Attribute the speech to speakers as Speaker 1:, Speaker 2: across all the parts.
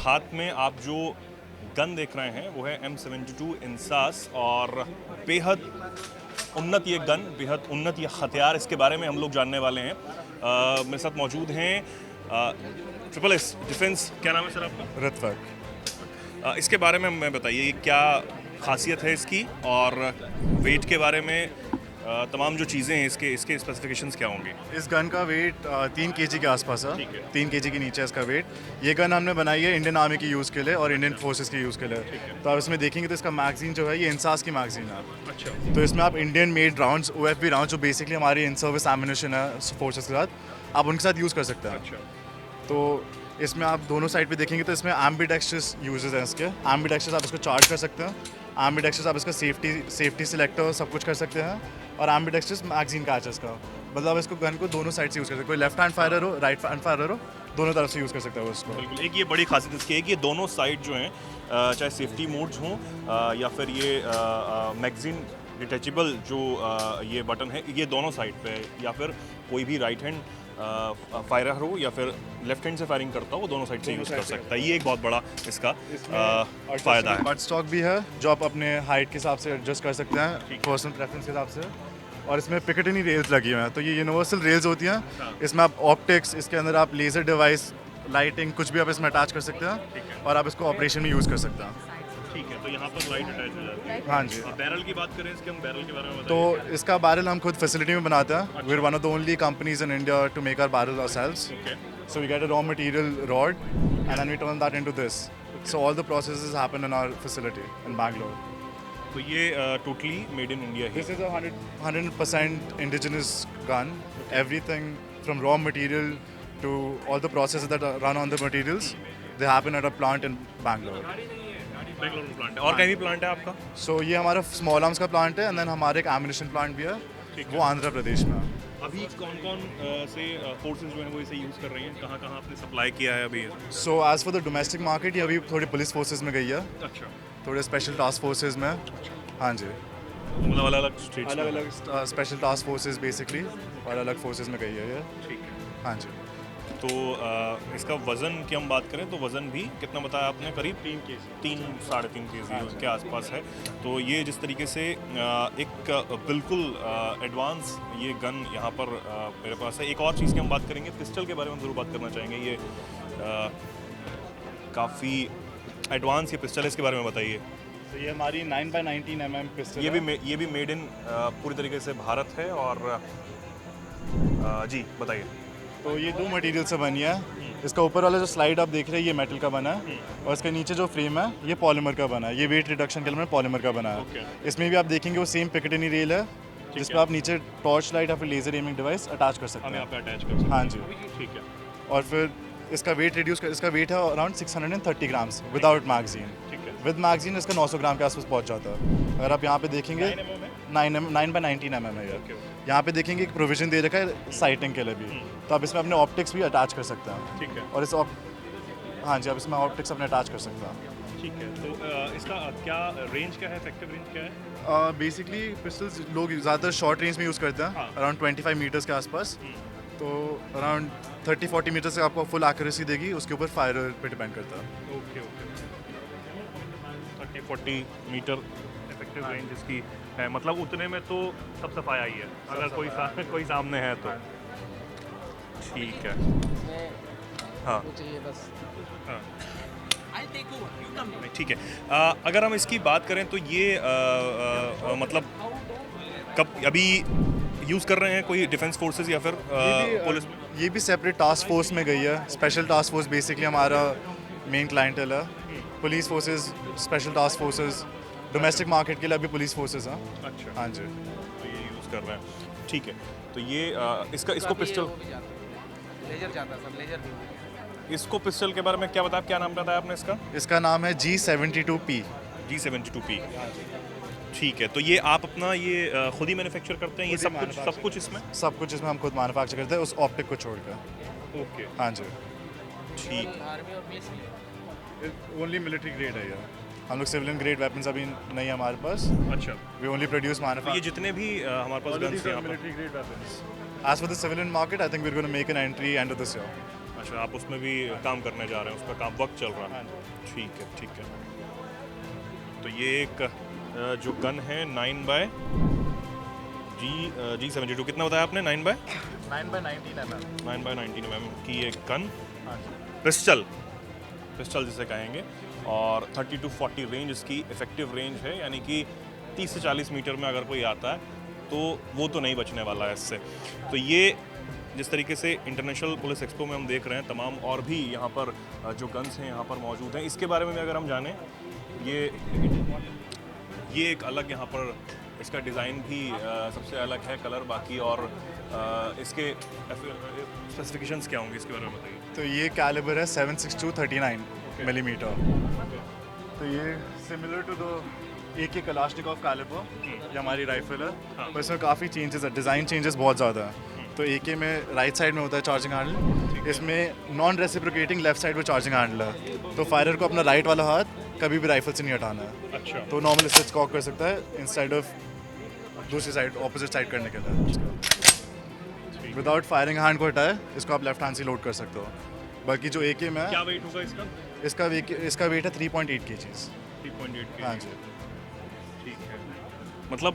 Speaker 1: हाथ में आप जो गन देख रहे हैं वो है M72 इंसास और बेहद उन्नत ये गन, बेहद उन्नत ये हथियार, इसके बारे में हम लोग जानने वाले हैं। मेरे साथ मौजूद हैं ट्रिपल एस डिफेंस, क्या नाम है सर आपका?
Speaker 2: ऋत्विक।
Speaker 1: इसके बारे में हमें बताइए, ये क्या खासियत है इसकी और वेट के बारे में तमाम जो चीज़ें हैं इसके इसके स्पेसिफिकेशंस क्या होंगे?
Speaker 2: इस गन का वेट 3 केजी के आसपास है।
Speaker 1: ठीक है।
Speaker 2: 3 केजी के नीचे है इसका वेट। ये गन हमने बनाई है इंडियन आर्मी की यूज़ के लिए और इंडियन फोर्सेस के यूज़ के लिए। तो आप इसमें देखेंगे तो इसका मैगजीन जो है ये इंसास की मैगजीन है।
Speaker 1: अच्छा,
Speaker 2: तो इसमें आप Indian made rounds, OFP round, जो बेसिकली हमारी इन सर्विस एमिनेशन है फोर्सेस के साथ, आप उनके साथ यूज़ कर सकते हैं।
Speaker 1: अच्छा,
Speaker 2: तो इसमें आप दोनों साइड पे देखेंगे तो इसमें एम्बिडेक्स्ट्रस यूजेस हैं इसके। एम्बिडेक्स्ट्रस आप इसको चार्ज कर सकते हैं, एम्बिडेक्स्ट्रस आप इसका सेफ्टी सिलेक्टर सब कुछ कर सकते हैं, और एम्बिडेक्स्ट्रस मैगजीन का का मतलब इसको गन को दोनों साइड से यूज़ कर सकते हैं। कोई लेफ्ट हैंड फायरर हो, राइट हैंड फायरर हो, दोनों तरफ से यूज़ कर सकता है वो इसको।
Speaker 1: बिल्कुल। एक ये बड़ी खासियत इसकी है कि ये दोनों साइड जो हैं, चाहे सेफ्टी मोड्स हों या फिर ये मैगजीन डिटैचेबल जो ये बटन है, ये दोनों साइड पे है, या फिर कोई भी राइट हैंड फायरर हो या फिर लेफ्ट हैंड से फायरिंग करता हो, वो दोनों साइड से यूज़ कर सकता है। ये एक बहुत बड़ा इसका फ़ायदा है।
Speaker 2: बट स्टॉक भी है जो आप अपने हाइट के हिसाब से एडजस्ट कर सकते हैं, पर्सनल प्रेफरेंस के हिसाब से। और इसमें पिकेटिनी रेल्स लगी हुई हैं, तो ये यूनिवर्सल रेल्स होती हैं। इसमें आप ऑप्टिक्स, इसके अंदर आप लेज़र डिवाइस, लाइटिंग, कुछ भी आप इसमें अटैच कर सकते हैं और आप इसको ऑपरेशन में यूज़ कर सकते हैं।
Speaker 1: ठीक है, तो यहाँ पर लाइट अटैच हो जाती है।
Speaker 2: हाँ जी।
Speaker 1: बैरल की बात करें इसके, हम बैरल के बारे में
Speaker 2: तो
Speaker 1: बताइए।
Speaker 2: इसका बैरल हम खुद फैसिलिटी में बनाते हैं। We are one of the only companies in India to make our barrel ourselves.
Speaker 1: Okay,
Speaker 2: So we get a raw material rod and then we turn that into this. So all the processes happen in our facility in Bangalore.
Speaker 1: तो ये totally made in India he.
Speaker 2: This is a 100% indigenous gun. Everything from raw material to all the processes that run on the materials, they happen at a plant in Bangalore.
Speaker 1: Bangalore में plant है और कहीं भी plant है आपका?
Speaker 2: So ये हमारा small arms का plant है, and then हमारे एक ammunition plant भी है, वो आंध्र प्रदेश में है।
Speaker 1: अभी कौन कौन से फोर्सेस जो हैं वो इसे यूज़ कर रही हैं? कहाँ कहाँ आपने सप्लाई किया है अभी?
Speaker 2: So as for the domestic market, ये अभी थोड़ी पुलिस फोर्सेस में गई है,
Speaker 1: अच्छा,
Speaker 2: थोड़े स्पेशल टास्क फोर्सेस में। हाँ जी,
Speaker 1: मतलब अलग अलग स्टेट्स
Speaker 2: अलग अलग स्पेशल टास्क फोर्सेस बेसिकली, और अलग फोर्सेस में गई है ये।
Speaker 1: ठीक है।
Speaker 2: हाँ जी।
Speaker 1: तो इसका वज़न की हम बात करें तो वज़न भी कितना बताया आपने? करीब 3 केजी, 3-3.5 केजी के आसपास है। तो ये जिस तरीके से एक बिल्कुल एडवांस ये गन यहाँ पर मेरे पास है। एक और चीज़ की हम बात करेंगे, पिस्टल के बारे में ज़रूर बात करना चाहेंगे। ये काफ़ी एडवांस ये पिस्टल है, इसके बारे में बताइए।
Speaker 2: तो ये हमारी 9x19 mm पिस्टल
Speaker 1: ये भी मेड इन पूरी तरीके से भारत है और जी बताइए।
Speaker 2: तो ये 2 मटेरियल से बनी है। इसका ऊपर वाला जो स्लाइड आप देख रहे हैं ये मेटल का बना है, और इसके नीचे जो फ्रेम है ये पॉलीमर का बना है। ये वेट रिडक्शन के लिए पॉलीमर का बना है।
Speaker 1: ओके।
Speaker 2: इसमें भी आप देखेंगे वो सेम पिकेटिनी रेल है, जिस पर आप नीचे टॉर्च लाइट या फिर लेजर एमिंग डिवाइस अटैच कर सकते
Speaker 1: हम
Speaker 2: हैं।
Speaker 1: यहाँ पे अटैच कर सकते
Speaker 2: हाँ जी।
Speaker 1: हैं। ठीक है,
Speaker 2: और फिर इसका वेट इसका वेट है अराउंड 630 ग्राम्स विदाउट मैगजीन।
Speaker 1: ठीक है।
Speaker 2: विद मैगजीन इसका 900 ग्राम के आसपास पहुंच जाता है। अगर आप यहाँ पे देखेंगे 9x19 mm है ये। यहाँ पे देखेंगे एक प्रोविजन दे रखा है साइटिंग के लिए भी, तो आप इसमें अपने ऑप्टिक्स भी अटैच कर सकते हैं।
Speaker 1: ठीक है,
Speaker 2: और हाँ जी, आप इसमें ऑप्टिक्स अपने अटैच कर सकते हैं।
Speaker 1: ठीक है। तो इसका क्या रेंज क्या है, इफेक्टिव रेंज क्या है?
Speaker 2: बेसिकली पिस्टल्स लोग ज़्यादातर शॉर्ट रेंज में यूज़ करते हैं,
Speaker 1: हाँ।
Speaker 2: अराउंड 25 मीटर्स के आसपास। तो अराउंड 30-40 मीटर से आपको फुल एक्यूरेसी देगी, उसके ऊपर फायर पे डिपेंड करता है।
Speaker 1: Okay okay, 30-40 metre effective range इसकी है, मतलब उतने में तो सब सफाया ही है अगर कोई सामने है तो। ठीक है। हाँ
Speaker 3: चाहिए बस।
Speaker 1: हाँ, नहीं, ठीक है। अगर हम इसकी बात करें तो ये मतलब कब अभी यूज़ कर रहे हैं कोई डिफेंस फोर्सेस या फिर पुलिस में?
Speaker 2: ये भी सेपरेट टास्क फोर्स में गई है। स्पेशल टास्क फोर्स बेसिकली हमारा मेन क्लाइंटल है। Police forces, special task forces, domestic market के लिए अभी पुलिस फोर्सेस हैं।
Speaker 1: अच्छा,
Speaker 2: हाँ जी।
Speaker 1: तो ये यूज़ कर रहे हैं। ठीक है, तो ये इसको पिस्टल,
Speaker 3: लेजर जाता सब, लेजर भी।
Speaker 1: इसको पिस्टल के बारे में क्या बताया, क्या नाम बताया आपने इसका?
Speaker 2: इसका नाम है G72P।
Speaker 1: G72P। ठीक है, तो ये आप अपना ये खुद ही मैन्युफैक्चर करते हैं ये सब कुछ इसमें?
Speaker 2: सब कुछ इसमें हम खुद मैन्युफैक्चर करते हैं, उस ऑप्टिक को छोड़कर।
Speaker 1: ओके,
Speaker 2: हाँ जी।
Speaker 1: ठीक।
Speaker 3: आर्मी और पुलिस
Speaker 2: ओनली मिलिट्री ग्रेड है ये। हम लोग सिविलियन ग्रेड वेपन्स अभी नहीं है हमारे पास।
Speaker 1: अच्छा,
Speaker 2: वी ओनली प्रोड्यूस
Speaker 1: तो ये
Speaker 2: मैन्युफैक्चर
Speaker 1: जितने भी हमारे पास गन्स हैं यहाँ पर।
Speaker 2: Military grade weapons. As for the civilian market, I think we're going to make an entry end of this year.
Speaker 1: अच्छा, आप उसमें भी काम करने जा रहे हैं, उसका काम वर्क चल रहा है।
Speaker 2: हाँ जी।
Speaker 1: ठीक है। तो ये एक जो गन है 9 जी 72, कितना बताया आपने?
Speaker 2: 9x19 mm।
Speaker 1: 9x19 mm की ये गन,
Speaker 2: हाँ जी।
Speaker 1: पिस्टल जिसे कहेंगे, और 30 to 40 रेंज इसकी इफेक्टिव रेंज है, यानी कि 30 से 40 मीटर में अगर कोई आता है तो वो तो नहीं बचने वाला है इससे। तो ये जिस तरीके से इंटरनेशनल पुलिस एक्सपो में हम देख रहे हैं, तमाम और भी यहाँ पर जो गन्स हैं यहाँ पर मौजूद हैं। इसके बारे में भी अगर हम जानें, ये एक अलग यहाँ पर इसका डिज़ाइन भी सबसे अलग है, कलर बाकी, और इसके स्पेसिफिकेशंस क्या होंगे इसके बारे में बताइए।
Speaker 2: तो ये कैलिबर है 7.62-39 मिलीमीटर। तो ये similar to the AK Kalashnikov calibre, ये हमारी राइफल है, पर इसमें काफ़ी चेंजेस है, डिज़ाइन चेंजेस बहुत ज़्यादा है। तो AK में राइट साइड में होता है चार्जिंग हैंडल, इसमें नॉन रेसिप्रोकेटिंग लेफ्ट साइड में चार्जिंग हैंडल है। तो फायरर को अपना राइट वाला हाथ कभी भी राइफल से नहीं हटाना है।
Speaker 1: अच्छा,
Speaker 2: तो नॉर्मल इससे कॉक कर सकता है इंस्टेड ऑफ दूसरी साइड, ऑपोजिट साइड करने के लिए। विदाउट फायरिंग हैंड को हटाए इसको आप लेफ्ट हैंड से लोड कर सकते हो। बाकी जो AK में
Speaker 1: क्या
Speaker 2: है,
Speaker 1: वेट होगा इसका?
Speaker 2: इसका वेट है 3.8 kg।
Speaker 1: 3.8
Speaker 2: हाँ
Speaker 1: kg।
Speaker 2: जी।
Speaker 1: ठीक है, मतलब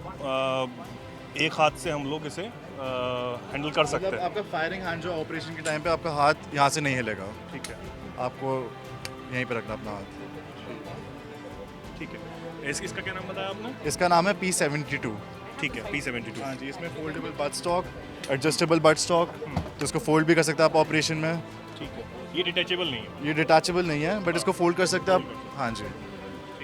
Speaker 1: एक हाथ से हम लोग इसे हैंडल कर सकते
Speaker 2: मतलब
Speaker 1: हैं।
Speaker 2: आपका फायरिंग हैंड जो ऑपरेशन के टाइम पे आपका हाथ यहाँ से नहीं हिलेगा,
Speaker 1: ठीक है,
Speaker 2: आपको यहीं पे रखना अपना हाथ।
Speaker 1: ठीक है। इसका क्या नाम बताया आपने?
Speaker 2: इसका नाम है P72।
Speaker 1: ठीक है, P72।
Speaker 2: हाँ जी, इसमें foldable but stock, adjustable but stock, तो इसको फोल्ड भी कर सकते हैं आप ऑपरेशन में।
Speaker 1: ठीक है, ये डिटैचेबल नहीं है?
Speaker 2: ये डिटैचेबल नहीं है, बट इसको फोल्ड कर सकते हैं आप। हाँ जी,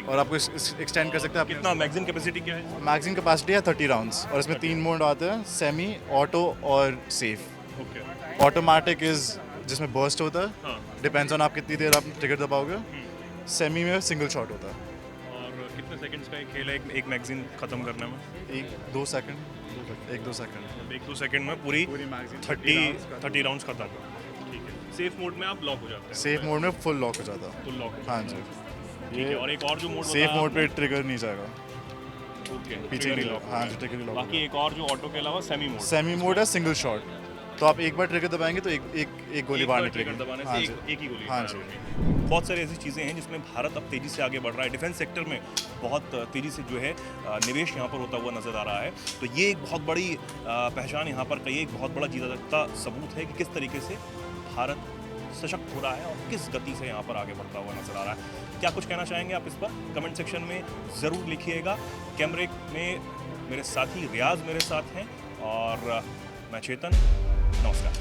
Speaker 2: और आपको एक्सटेंड कर सकते हैं।
Speaker 1: कितना मैगजीन कैपेसिटी क्या है?
Speaker 2: मैगजीन कैपेसिटी है 30 राउंड्स, और इसमें 3 मोड आते हैं, सेमी, ऑटो और सेफ।
Speaker 1: ओके।
Speaker 2: ऑटोमेटिक इज जिसमें बर्स्ट होता है,
Speaker 1: हाँ,
Speaker 2: डिपेंड्स ऑन आप कितनी देर आप ट्रिगर दबाओगे। सेमी में सिंगल शॉट होता है,
Speaker 1: और कितने सेकंड्स का एक खेल है एक मैगजीन ख़त्म करने में?
Speaker 2: 1-2 सेकंड, 1-2 सेकंड।
Speaker 1: 1-2 सेकंड में पूरी
Speaker 2: पूरी मैगजीन
Speaker 1: 30 राउंड्स खत्म। ठीक है, सेफ मोड में आप लॉक हो जाते हैं?
Speaker 2: सेफ मोड में फुल लॉक हो जाता है।
Speaker 1: Full lock.
Speaker 2: हाँ जी,
Speaker 1: ठीक है, और एक और जो मोड
Speaker 2: सेफ मोड पे ट्रिगर नहीं जाएगा,
Speaker 1: ओके,
Speaker 2: पीछे नहीं लॉक। हाँ जी, ट्रिगर नहीं लॉक।
Speaker 1: बाकी एक और जो ऑटो के अलावा सेमी मोड।
Speaker 2: सेमी मोड है सिंगल शॉट, तो आप एक बार ट्रिगर दबाएंगे तो एक गोली बाहर
Speaker 1: ट्रिगर
Speaker 2: निकलेगी।
Speaker 1: दबाने
Speaker 2: हाँ
Speaker 1: से
Speaker 2: जी,
Speaker 1: एक ही गोली
Speaker 2: हाँ
Speaker 1: फायर
Speaker 2: जी।
Speaker 1: होगी। बहुत सारी ऐसी चीज़ें हैं जिसमें भारत अब तेज़ी से आगे बढ़ रहा है। डिफेंस सेक्टर में बहुत तेज़ी से जो है निवेश यहाँ पर होता हुआ नज़र आ रहा है। तो ये एक बहुत बड़ी पहचान यहाँ पर कही, एक बहुत बड़ा जीता सबूत है कि किस तरीके से भारत सशक्त हो रहा है और किस गति से यहाँ पर आगे बढ़ता हुआ नजर आ रहा है। क्या कुछ कहना चाहेंगे आप इस पर? कमेंट सेक्शन में ज़रूर लिखिएगा। कैमरे में मेरे साथी रियाज मेरे साथ हैं और मैं चेतन। नमस्कार।